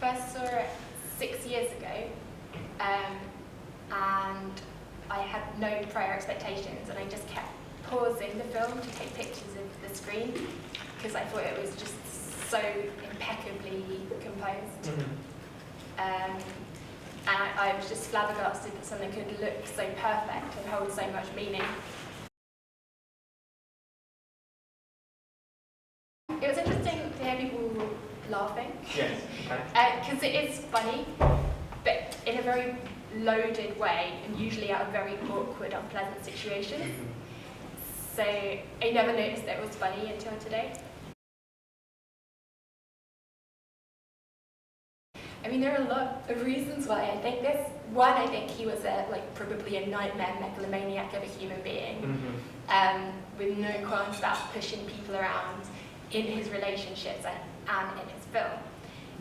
first saw it 6 years ago, and I had no prior expectations, and I just kept pausing the film to take pictures of the screen because I thought it was just so impeccably composed. And I was just flabbergasted that something could look so perfect and hold so much meaning. It was interesting to hear people laughing. Yes. Because it is funny, but in a very loaded way, and usually out of very awkward, unpleasant situations. So I never noticed that it was funny until today. I mean, there are a lot of reasons why I think this. One, I think he was probably a nightmare megalomaniac of a human being, with no qualms about pushing people around in his relationships and in his film.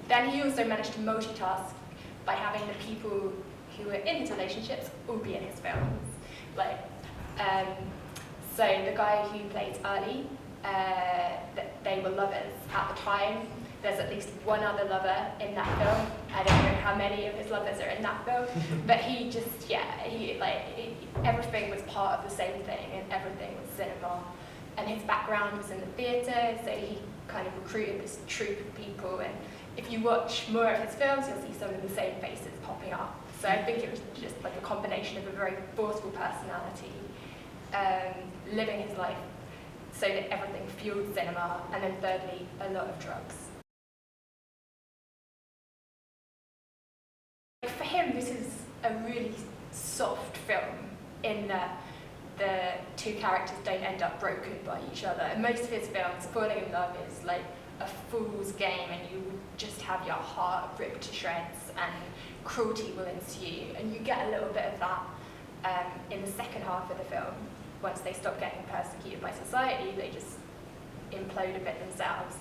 Then he also managed to multitask by having the people who were in his relationships all be in his films. So the guy who plays Ali, they were lovers at the time. There's at least one other lover in that film. I don't know how many of his lovers are in that film, but he just, everything was part of the same thing, and everything was cinema. And his background was in the theatre, so he kind of recruited this troupe of people. And if you watch more of his films, you'll see some of the same faces popping up. So I think it was just like a combination of a very forceful personality, living his life so that everything fueled cinema, and then thirdly, a lot of drugs. For him, this is a really soft film in that the two characters don't end up broken by each other. And most of his films, falling in love is like a fool's game, and you would just have your heart ripped to shreds, and cruelty will ensue. And you get a little bit of that in the second half of the film. Once they stop getting persecuted by society, they just implode a bit themselves.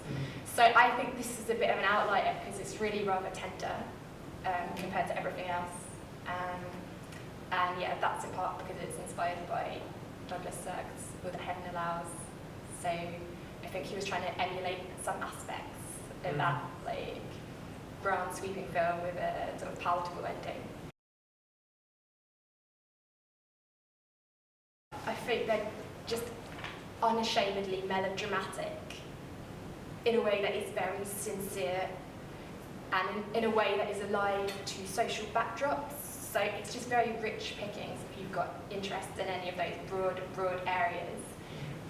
So I think this is a bit of an outlier because it's really rather tender compared to everything else. And yeah, that's in part because it's inspired by Douglas Sirk's With a Heaven Allows. So I think he was trying to emulate some aspects of that ground sweeping film with a sort of palatable ending. I think they're just unashamedly melodramatic in a way that is very sincere, and in a way that is alive to social backdrops. So it's just very rich pickings if you've got interest in any of those broad areas.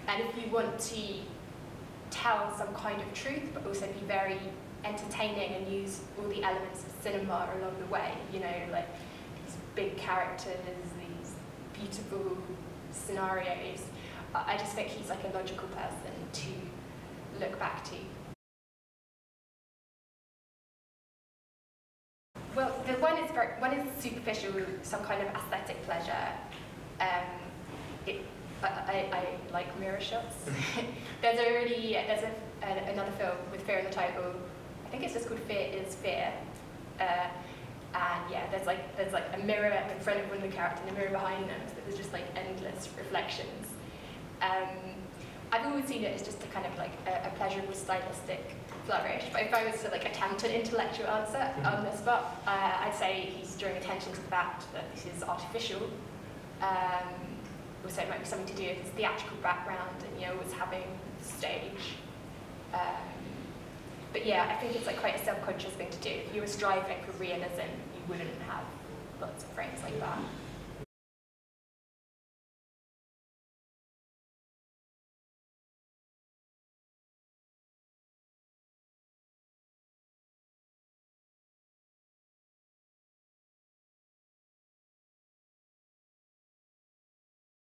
And if you want to tell some kind of truth, but also be very entertaining and use all the elements of cinema along the way, like these big characters, these beautiful scenarios, I just think he's like a logical person to look back to. Well, the one is superficial, some kind of aesthetic pleasure. I like mirror shots. There's another film with fear in the title. I think it's just called Fear is Fear. And yeah, there's like a mirror in front of one of the characters and a mirror behind them. So there's just like endless reflections. I've always seen it as just a kind of like a pleasurable stylistic flourish. But if I was to attempt an intellectual answer on the spot, I'd say he's drawing attention to the fact that this is artificial. Also, it might be something to do with his theatrical background and was having stage. But yeah, I think it's quite a self-conscious thing to do. If you were striving for realism, you wouldn't have lots of frames like that.